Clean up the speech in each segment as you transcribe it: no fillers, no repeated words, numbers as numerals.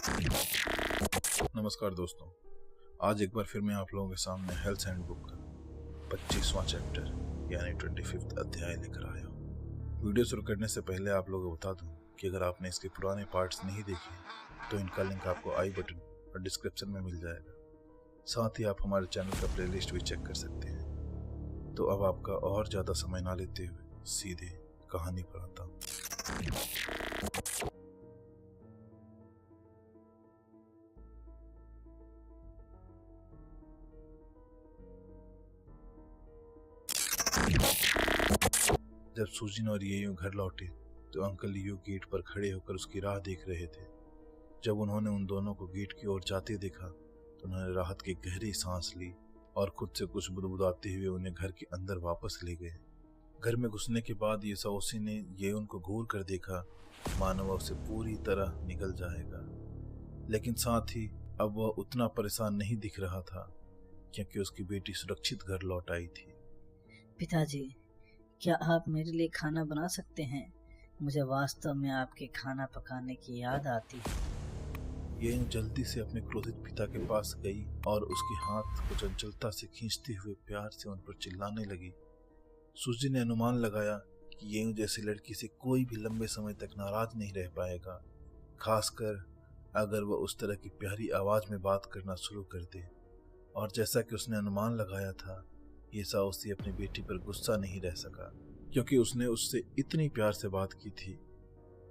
नमस्कार दोस्तों, आज एक बार फिर मैं आप लोगों के सामने हेल्थ हैंडबुक का 25वां चैप्टर यानी 25th अध्याय लेकर आया हूँ। वीडियो शुरू करने से पहले आप लोगों को बता दूं कि अगर आपने इसके पुराने पार्ट्स नहीं देखे तो इनका लिंक आपको आई बटन और डिस्क्रिप्शन में मिल जाएगा। साथ ही आप हमारे चैनल का प्लेलिस्ट भी चेक कर सकते हैं। तो अब आपका और ज़्यादा समय ना लेते हुए सीधे कहानी पर आता हूँ। जब सुजिन और येयू घर लौटे तो अंकल लियू गेट पर खड़े होकर उसकी राह देख रहे थे। जब उन्होंने उन दोनों को गेट की ओर जाते देखा तो उन्होंने राहत की गहरी सांस ली और खुद से कुछ बुदबुदाते हुए उन्हें घर के अंदर वापस ले गए। घर में घुसने के बाद ये साओसी ने येयून को घूर कर देखा, मानो वह उसे पूरी तरह निगल जाएगा। लेकिन साथ ही अब वह उतना परेशान नहीं दिख रहा था क्योंकि उसकी बेटी सुरक्षित घर लौट आई थी। पिताजी, क्या आप मेरे लिए खाना बना सकते हैं? मुझे वास्तव में आपके खाना पकाने की याद आती है। ये जल्दी से अपने क्रोधित पिता के पास गई और उसके हाथ को चंचलता से खींचते हुए प्यार से उन पर चिल्लाने लगी। सुजी ने अनुमान लगाया कि ये जैसी लड़की से कोई भी लंबे समय तक नाराज नहीं रह पाएगा, खासकर अगर वह उस तरह की प्यारी आवाज में बात करना शुरू कर दे। और जैसा कि उसने अनुमान लगाया था, ये साओसी अपनी बेटी पर गुस्सा नहीं रह सका क्योंकि उसने उससे इतनी प्यार से बात की थी।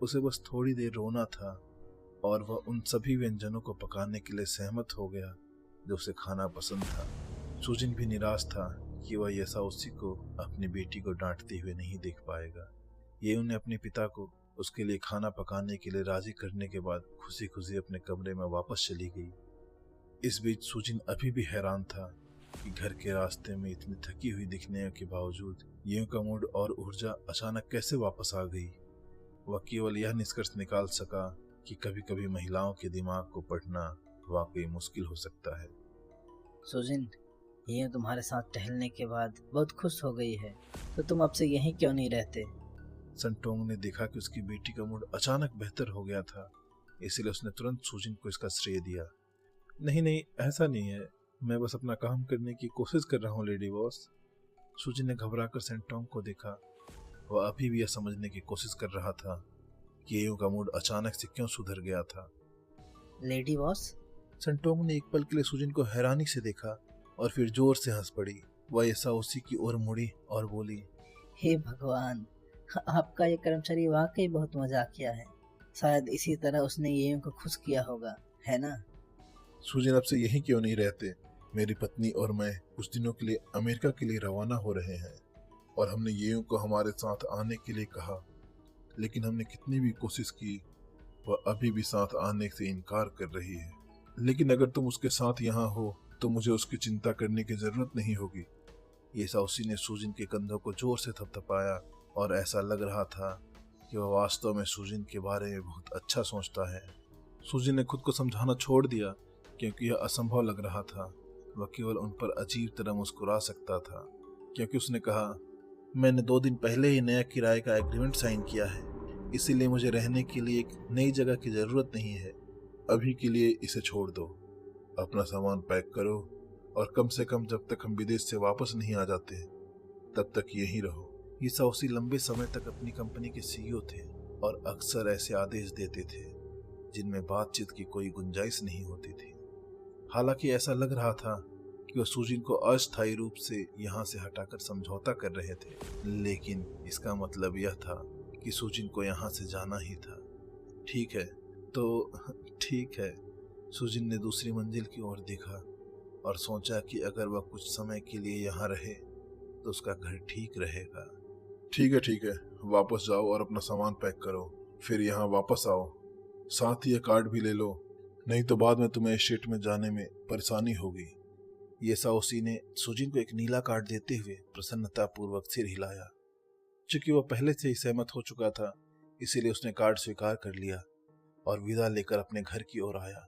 उसे बस थोड़ी देर रोना था और वह उन सभी व्यंजनों को पकाने के लिए सहमत हो गया जो उसे खाना पसंद था। सुजिन भी निराश था कि वह ये साओसी को अपनी बेटी को डांटते हुए नहीं देख पाएगा। ये उन्हें अपने पिता को उसके लिए खाना पकाने के लिए राजी करने के बाद खुशी खुशी अपने कमरे में वापस चली गई। इस बीच सुजिन अभी भी हैरान था कि घर के रास्ते में इतनी थकी हुई दिखने के बावजूद येऊ का मूड और ऊर्जा अचानक कैसे वापस आ गई। वह केवल यह निष्कर्ष निकाल सका कि कभी कभी महिलाओं के दिमाग को पढ़ना वाकई मुश्किल हो सकता है। सुजिन, ये तुम्हारे साथ टहलने के बाद बहुत खुश हो गई है, तो तुम अब से यहीं क्यों नहीं रहते? संटोंग ने देखा कि उसकी बेटी का मूड अचानक बेहतर हो गया था, इसलिए उसने तुरंत सुजिन को इसका श्रेय दिया। नहीं, ऐसा नहीं है, मैं बस अपना काम करने की कोशिश कर रहा हूँ लेडी बॉस। सुजिन ने घबराकर सेंटोंग को देखा। वह अभी भी यह समझने की कोशिश कर रहा था कि येयू का मूड अचानक से क्यों सुधर गया था। Lady boss? सेंटोंग ने एक पल के लिए सुजिन को हैरानी से देखा और फिर जोर से हंस पड़ी। वह ऐसा उसी की ओर मुड़ी और बोली, हे भगवान, आपका ये कर्मचारी वाकई बहुत मजाकिया है। शायद इसी तरह उसने येयू को खुश किया होगा, है ना? सुजिन अब से यहीं क्यों नहीं रहते? मेरी पत्नी और मैं कुछ दिनों के लिए अमेरिका के लिए रवाना हो रहे हैं और हमने येयू को हमारे साथ आने के लिए कहा, लेकिन हमने कितनी भी कोशिश की, वह अभी भी साथ आने से इनकार कर रही है। लेकिन अगर तुम उसके साथ यहाँ हो तो मुझे उसकी चिंता करने की जरूरत नहीं होगी। ये साउसी ने सुजिन के कंधों को जोर से थपथपाया और ऐसा लग रहा था कि वह वास्तव में सुजिन के बारे में बहुत अच्छा सोचता है। सुजिन ने खुद को समझाना छोड़ दिया क्योंकि यह असंभव लग रहा था। वह केवल उन पर अजीब तरह मुस्कुरा सकता था क्योंकि उसने कहा, मैंने 2 दिन पहले ही नया किराए का एग्रीमेंट साइन किया है, इसीलिए मुझे रहने के लिए एक नई जगह की जरूरत नहीं है। अभी के लिए इसे छोड़ दो, अपना सामान पैक करो और कम से कम जब तक हम विदेश से वापस नहीं आ जाते तब तक यहीं रहो। ये साउसी लंबे समय तक अपनी कंपनी के सीईओ थे और अक्सर ऐसे आदेश देते थे जिनमें बातचीत की कोई गुंजाइश नहीं होती थी। हालांकि ऐसा लग रहा था कि वह सुजिन को अस्थायी रूप से यहाँ से हटाकर समझौता कर रहे थे, लेकिन इसका मतलब यह था कि सुजिन को यहाँ से जाना ही था। ठीक है, तो ठीक है। सुजिन ने दूसरी मंजिल की ओर देखा और सोचा कि अगर वह कुछ समय के लिए यहाँ रहे तो उसका घर ठीक रहेगा। ठीक है, वापस जाओ और अपना सामान पैक करो, फिर यहाँ वापस आओ। साथ ही ये कार्ड भी ले लो, नहीं तो बाद में तुम्हें स्टेट में जाने में परेशानी होगी। ये साओसी ने सुजिन को एक नीला कार्ड देते हुए प्रसन्नता पूर्वक सिर हिलाया। चूंकि वह पहले से ही सहमत हो चुका था, इसीलिए उसने कार्ड स्वीकार कर लिया और विदा लेकर अपने घर की ओर आया।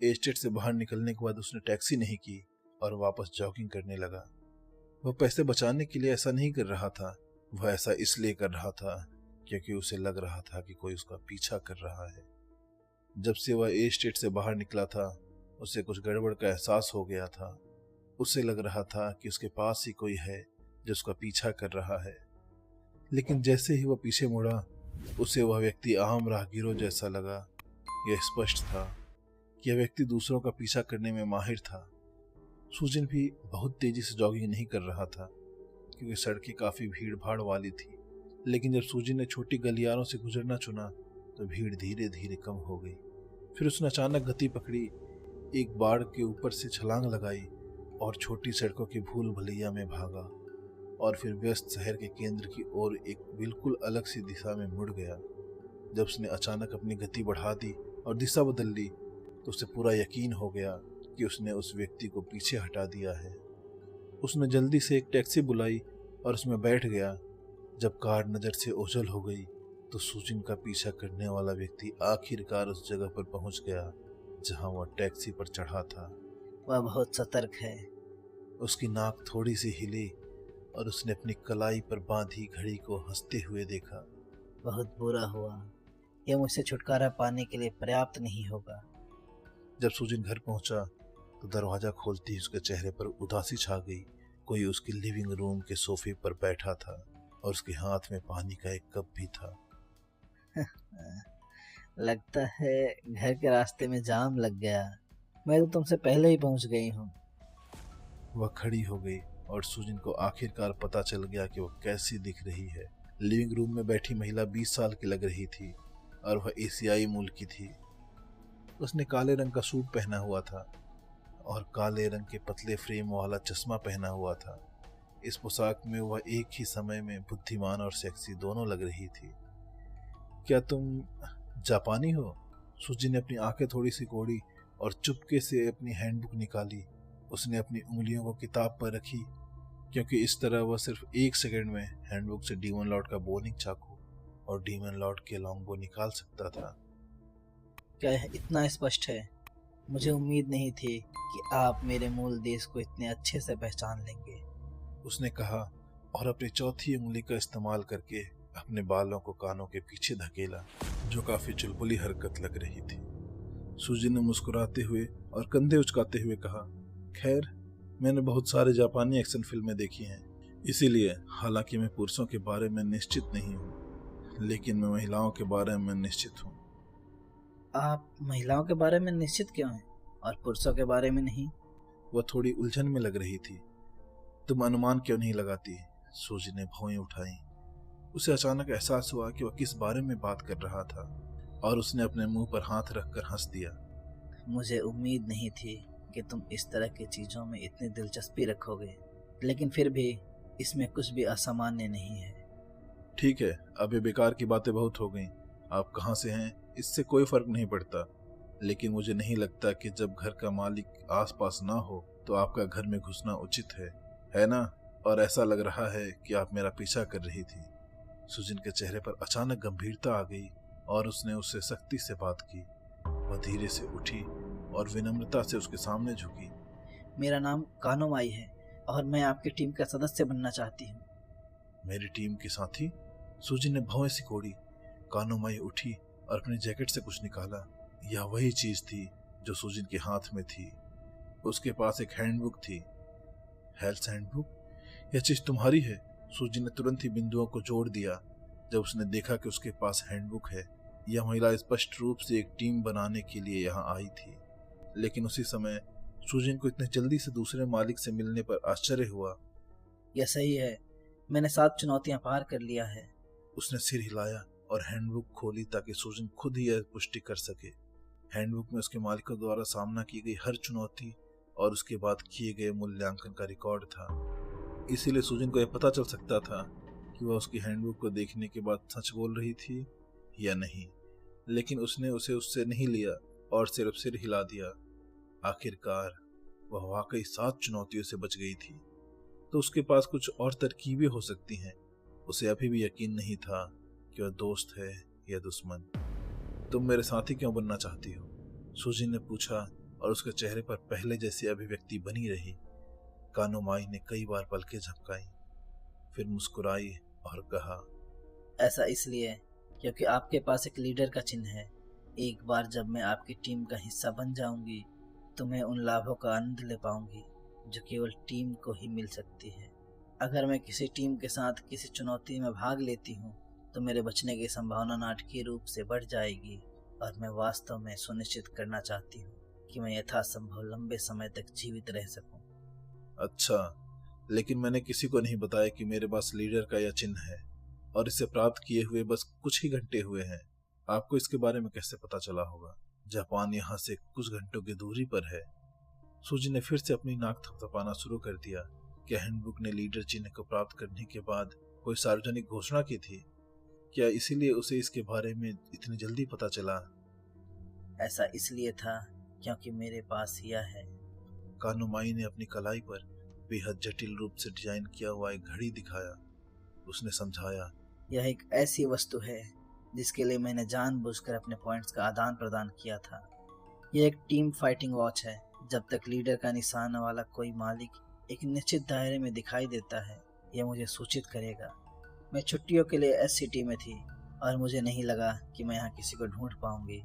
एस्टेट से बाहर निकलने के बाद उसने टैक्सी नहीं की और वापस जॉगिंग करने लगा। वह पैसे बचाने के लिए ऐसा नहीं कर रहा था, वह ऐसा इसलिए कर रहा था क्योंकि उसे लग रहा था कि कोई उसका पीछा कर रहा है। जब से वह ए स्टेट से बाहर निकला था उसे कुछ गड़बड़ का एहसास हो गया था। उसे लग रहा था कि उसके पास ही कोई है जो उसका पीछा कर रहा है। लेकिन जैसे ही वह पीछे मुड़ा उसे वह व्यक्ति आम राहगीरों जैसा लगा। यह स्पष्ट था कि यह व्यक्ति दूसरों का पीछा करने में माहिर था। सुजिन भी बहुत तेजी से जॉगिंग नहीं कर रहा था क्योंकि सड़कें काफी भीड़ भाड़ वाली थी। लेकिन जब सुजिन ने छोटी गलियारों से गुजरना चुना तो भीड़ धीरे धीरे कम हो गई। फिर उसने अचानक गति पकड़ी, एक बाड़ के ऊपर से छलांग लगाई और छोटी सड़कों की भूल भुलैया में भागा और फिर व्यस्त शहर के केंद्र की ओर एक बिल्कुल अलग सी दिशा में मुड़ गया। जब उसने अचानक अपनी गति बढ़ा दी और दिशा बदल ली तो उसे पूरा यकीन हो गया कि उसने उस व्यक्ति को पीछे हटा दिया है। उसने जल्दी से एक टैक्सी बुलाई और उसमें बैठ गया। जब कार नजर से ओझल हो गई तो सुजिन का पीछा करने वाला व्यक्ति आखिरकार उस जगह पर पहुंच गया जहां वह टैक्सी पर चढ़ा था। वह बहुत सतर्क है। उसकी नाक थोड़ी सी हिली और उसने अपनी कलाई पर बांधी घड़ी को हंसते हुए देखा। बहुत बुरा हुआ, यह मुझसे छुटकारा पाने के लिए पर्याप्त नहीं होगा। जब सुजिन घर पहुंचा तो दरवाजा खोलते ही उसके चेहरे पर उदासी छा गई। कोई उसके लिविंग रूम के सोफे पर बैठा था और उसके हाथ में पानी का एक कप भी था। लगता है घर के रास्ते में जाम लग गया। मैं तो तुमसे पहले ही पहुंच गई हूँ। वह खड़ी हो गई और सुजिन को आखिरकार पता चल गया कि वह कैसी दिख रही है। लिविंग रूम में बैठी महिला 20 साल की लग रही थी और वह एशियाई मूल की थी। उसने काले रंग का सूट पहना हुआ था और काले रंग के पतले फ्रेम वाला चश्मा पहना हुआ था। इस पोशाक में वह एक ही समय में बुद्धिमान और सेक्सी दोनों लग रही थी। क्या तुम जापानी हो? सुजिन ने अपनी आंखें थोड़ी सी खोली और चुपके से अपनी हैंडबुक निकाली। उसने अपनी उंगलियों को किताब पर रखी क्योंकि इस तरह वह सिर्फ 1 सेकंड में हैंडबुक से डीमन लॉर्ड का बोनिंग चाकू और डीमन लॉर्ड के लॉन्गबो निकाल सकता था। क्या यह इतना स्पष्ट है? मुझे उम्मीद नहीं थी कि आप मेरे मूल देश को इतने अच्छे से पहचान लेंगे, उसने कहा और अपनी चौथी उंगली का इस्तेमाल करके अपने बालों को कानों के पीछे धकेला, जो काफी चुलबुली हरकत लग रही थी। सुजिन ने मुस्कुराते हुए और कंधे उचकाते हुए कहा, खैर, मैंने बहुत सारे जापानी एक्शन फिल्में देखी हैं, इसीलिए हालांकि मैं पुरुषों के बारे में निश्चित नहीं हूँ, लेकिन मैं महिलाओं के बारे में निश्चित हूँ। आप महिलाओं के बारे में निश्चित क्यों हैं और पुरुषों के बारे में नहीं? वह थोड़ी उलझन में लग रही थी। तुम अनुमान क्यों नहीं लगाती? सुजिन ने भौएं उठाई। उसे अचानक एहसास हुआ कि वह किस बारे में बात कर रहा था और उसने अपने मुंह पर हाथ रखकर हंस दिया। मुझे उम्मीद नहीं थी कि तुम इस तरह की चीजों में इतनी दिलचस्पी रखोगे, लेकिन फिर भी इसमें कुछ भी असामान्य नहीं है। ठीक है, अब ये बेकार की बातें बहुत हो गई। आप कहाँ से हैं इससे कोई फर्क नहीं पड़ता, लेकिन मुझे नहीं लगता कि जब घर का मालिक आसपास ना हो तो आपका घर में घुसना उचित है ना? और ऐसा लग रहा है कि आप मेरा पीछा कर रही थी। सुजिन के चेहरे पर अचानक गंभीरता आ गई और उसने उससे सख्ती से बात की। वह धीरे से उठी और विनम्रता से उसके सामने झुकी। मेरा नाम कानोमाई है और मैं आपकी टीम का सदस्य बनना चाहती हूँ। मेरी टीम के साथी? सुजिन ने भौं से कोड़ी। कानोमाई उठी और अपनी जैकेट से कुछ निकाला। यह वही चीज थी जो सुजिन के हाथ में थी। उसके पास एक हैंडबुक थी। Health handbook? यह चीज तुम्हारी है? सुजिन ने तुरंत ही बिंदुओं को जोड़ दिया जब उसने देखा कि उसके पास हैंडबुक है। यह महिला स्पष्ट रूप से एक टीम बनाने के लिए यहाँ आई थी, लेकिन उसी समय सुजिन को इतने जल्दी से दूसरे मालिक से मिलने पर आश्चर्य हुआ। यह सही है, मैंने 7 चुनौतियां पार कर लिया है। उसने सिर हिलाया और हैंडबुक खोली ताकि सुजिन खुद ही यह पुष्टि कर सके। हैंडबुक में उसके मालिकों द्वारा सामना की गई हर चुनौती और उसके बाद किए गए मूल्यांकन का रिकॉर्ड था। इसीलिए सुजिन को यह पता चल सकता था कि वह उसकी हैंडबुक को देखने के बाद सच बोल रही थी या नहीं, लेकिन उसने उसे उससे नहीं लिया और सिर्फ सिर हिला दिया। आखिरकार वह वाकई 7 चुनौतियों से बच गई थी, तो उसके पास कुछ और तरकीबें हो सकती हैं। उसे अभी भी यकीन नहीं था कि वह दोस्त है या दुश्मन। तुम मेरे साथी क्यों बनना चाहती हो? सुजिन ने पूछा और उसके चेहरे पर पहले जैसी अभिव्यक्ति बनी रही। कानोमाई ने कई बार पलकें झपकाई, फिर मुस्कुराई और कहा, ऐसा इसलिए क्योंकि आपके पास एक लीडर का चिन्ह है एक बार जब मैं आपकी टीम का हिस्सा बन जाऊंगी तो मैं उन लाभों का आनंद ले पाऊंगी जो केवल टीम को ही मिल सकती है। अगर मैं किसी टीम के साथ किसी चुनौती में भाग लेती हूँ तो मेरे बचने की संभावना नाटकीय रूप से बढ़ जाएगी और मैं वास्तव में सुनिश्चित करना चाहती हूँ कि मैं यथासंभव लंबे समय तक जीवित रह सकूं। अच्छा, लेकिन मैंने किसी को नहीं बताया कि मेरे पास लीडर का यह चिन्ह है और इसे प्राप्त किए हुए बस कुछ ही घंटे हुए हैं। आपको इसके बारे में कैसे पता चला होगा? जापान यहाँ से कुछ घंटों की दूरी पर है। सूजी ने फिर से अपनी नाक थपथपाना शुरू कर दिया। क्या हैंडबुक ने लीडर चिन्ह को प्राप्त करने के बाद कोई सार्वजनिक घोषणा की थी? क्या इसीलिए उसे इसके बारे में इतनी जल्दी पता चला? ऐसा इसलिए था क्योंकि मेरे पास यह है। कानुमाई ने अपनी कलाई पर बेहद जटिल रूप से डिजाइन किया हुआ एक घड़ी दिखाया। उसने समझाया, यह एक ऐसी वस्तु है जिसके लिए मैंने जानबूझकर अपने पॉइंट्स का आदान प्रदान किया था। यह एक टीम फाइटिंग वॉच है। जब तक लीडर का निशान वाला कोई मालिक एक निश्चित दायरे में दिखाई देता है, यह मुझे सूचित करेगा। मैं छुट्टियों के लिए SCT में थी और मुझे नहीं लगा कि मैं यहाँ किसी को ढूंढ पाऊंगी।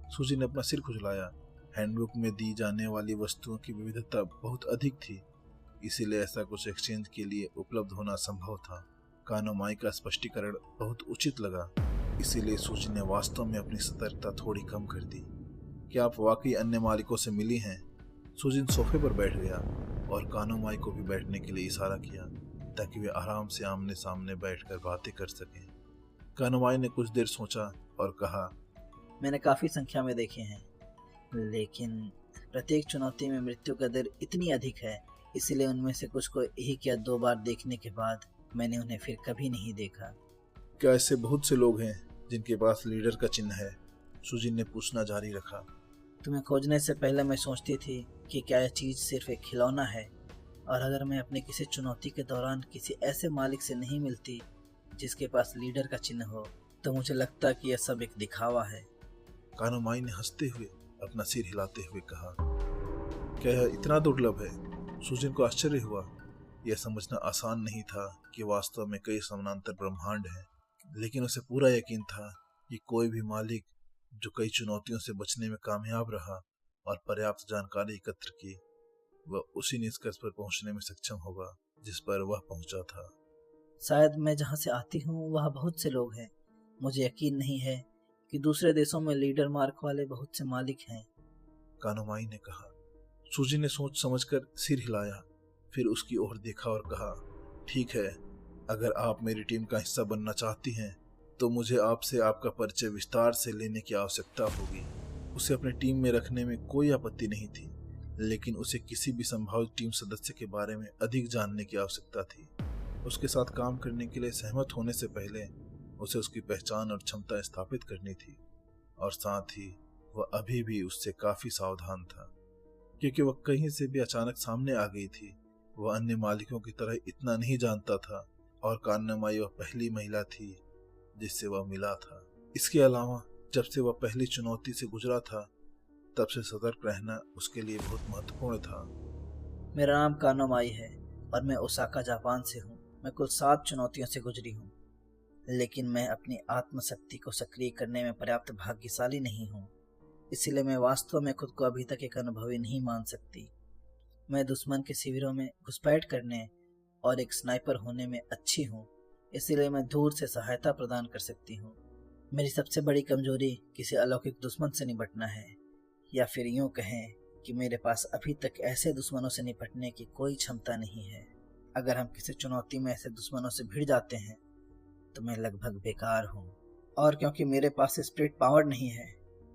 सूजी ने अपना सिर खुजलाया। हैंडबुक में दी जाने वाली वस्तुओं की विविधता बहुत अधिक थी, इसीलिए ऐसा कुछ एक्सचेंज के लिए उपलब्ध होना संभव था। कानोमाई का स्पष्टीकरण बहुत उचित लगा, इसीलिए सूजी ने वास्तव में अपनी सतर्कता थोड़ी कम कर दी। क्या आप वाकई अन्य मालिकों से मिली हैं? सूजिन सोफे पर बैठ गया और कानोमाई को भी बैठने के लिए इशारा किया ताकि वे आराम से आमने सामने बैठकर बातें कर सकें। कानोमाई ने कुछ देर सोचा और कहा, मैंने काफ़ी संख्या में देखे हैं, लेकिन प्रत्येक चुनौती में मृत्यु का दर इतनी अधिक है, इसलिए उनमें से कुछ को एक या दो बार देखने के बाद मैंने उन्हें फिर कभी नहीं देखा। क्या ऐसे बहुत से लोग हैं जिनके पास लीडर का चिन्ह है? सुजिन ने पूछना जारी रखा। तुम्हें खोजने से पहले मैं सोचती थी कि क्या यह चीज़ सिर्फ एक खिलौना है, और अगर मैं अपने किसी चुनौती के दौरान किसी ऐसे मालिक से नहीं मिलती जिसके पास लीडर का चिन्ह हो, तो मुझे लगता कि यह सब एक दिखावा है। कानोमाई ने हंसते हुए अपना सिर हिलाते हुए कहा, क्या यह इतना दुर्लभ है? सुजिन को आश्चर्य हुआ। यह समझना आसान नहीं था कि वास्तव में कई समानांतर ब्रह्मांड हैं, लेकिन उसे पूरा यकीन था कि कोई भी मालिक जो कई चुनौतियों से बचने में कामयाब रहा और पर्याप्त जानकारी एकत्र की, वह उसी निष्कर्ष पर पहुंचने में सक्षम होगा जिस पर वह पहुंचा था। शायद मैं जहाँ से आती हूँ वहाँ बहुत से लोग हैं। मुझे यकीन नहीं है कि दूसरे देशों में लीडर मार्क वाले बहुत से मालिक हैं, कानोमाई ने कहा। सूजी ने सोच समझकर सिर हिलाया, फिर उसकी ओर देखा और कहा, ठीक है, अगर आप मेरी टीम का हिस्सा बनना चाहती हैं तो मुझे आपसे आपका परिचय विस्तार से लेने की आवश्यकता होगी। उसे अपनी टीम में रखने में कोई आपत्ति नहीं थी, लेकिन उसे किसी भी संभावित टीम सदस्य के बारे में अधिक जानने की आवश्यकता थी। उसके साथ काम करने के लिए सहमत होने से पहले उसे उसकी पहचान और क्षमता स्थापित करनी थी, और साथ ही वह अभी भी उससे काफी सावधान था, क्योंकि वह कहीं से भी अचानक सामने आ गई थी। वह अन्य मालिकों की तरह इतना नहीं जानता था, और कानोमाई वह पहली महिला थी जिससे वह मिला था। इसके अलावा जब से वह पहली चुनौती से गुजरा था, तब से सतर्क रहना उसके लिए बहुत महत्वपूर्ण था। मेरा नाम कानोमाई है और मैं ओसाका जापान से हूँ। मैं कुल 7 चुनौतियों से गुजरी हूँ, लेकिन मैं अपनी आत्मशक्ति को सक्रिय करने में पर्याप्त भाग्यशाली नहीं हूँ, इसलिए मैं वास्तव में खुद को अभी तक एक अनुभवी नहीं मान सकती। मैं दुश्मन के शिविरों में घुसपैठ करने और एक स्नाइपर होने में अच्छी हूँ, इसलिए मैं दूर से सहायता प्रदान कर सकती हूँ। मेरी सबसे बड़ी कमजोरी किसी अलौकिक दुश्मन से निपटना है, या फिर यूँ कहें कि मेरे पास अभी तक ऐसे दुश्मनों से निपटने की कोई क्षमता नहीं है। अगर हम किसी चुनौती में ऐसे दुश्मनों से भिड़ जाते हैं तो मैं लगभग बेकार हूँ, और क्योंकि मेरे पास स्पिरिट पावर नहीं है,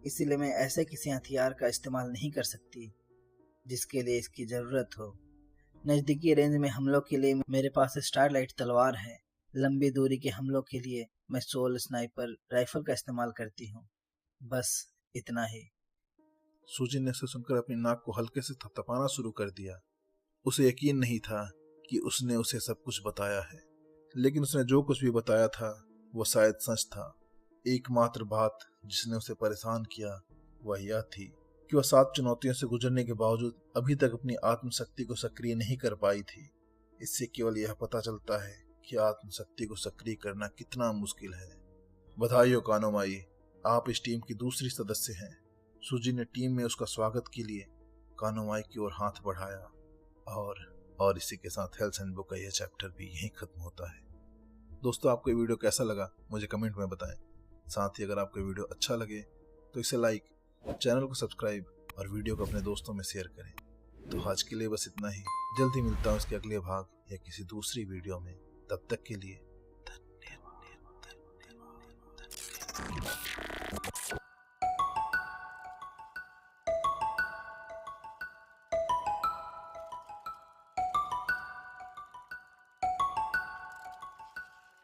इसीलिए मैं ऐसे किसी हथियार का इस्तेमाल नहीं कर सकती जिसके लिए इसकी ज़रूरत हो। नज़दीकी रेंज में हमलों के लिए मेरे पास स्टारलाइट तलवार है। लंबी दूरी के हमलों के लिए मैं सोल स्नाइपर राइफल का इस्तेमाल करती हूँ। बस इतना ही। सुजिन ने इसे सुनकर अपनी नाक को हल्के से थपथपाना शुरू कर दिया। उसे यकीन नहीं था कि उसने उसे सब कुछ बताया है, लेकिन उसने जो कुछ भी बताया था वो शायद सच था। एकमात्र बात जिसने उसे परेशान किया वह यह थी कि वह 7 चुनौतियों से गुजरने के बावजूद अभी तक अपनी आत्मशक्ति को सक्रिय नहीं कर पाई थी। इससे केवल यह पता चलता है कि आत्मशक्ति को सक्रिय करना कितना मुश्किल है। बधाई हो कानोमाई, आप इस टीम की दूसरी सदस्य हैं। सूजी ने टीम में उसका स्वागत के लिए कानोमाई की ओर हाथ बढ़ाया और इसी के साथ हेल्स हैंडबुक का यह चैप्टर भी यहीं खत्म होता है। दोस्तों, आपको ये वीडियो कैसा लगा मुझे कमेंट में बताएं। साथ ही अगर आपको ये वीडियो अच्छा लगे तो इसे लाइक, चैनल को सब्सक्राइब और वीडियो को अपने दोस्तों में शेयर करें। तो आज के लिए बस इतना ही। जल्दी मिलता हूँ इसके अगले भाग या किसी दूसरी वीडियो में। तब तक के लिए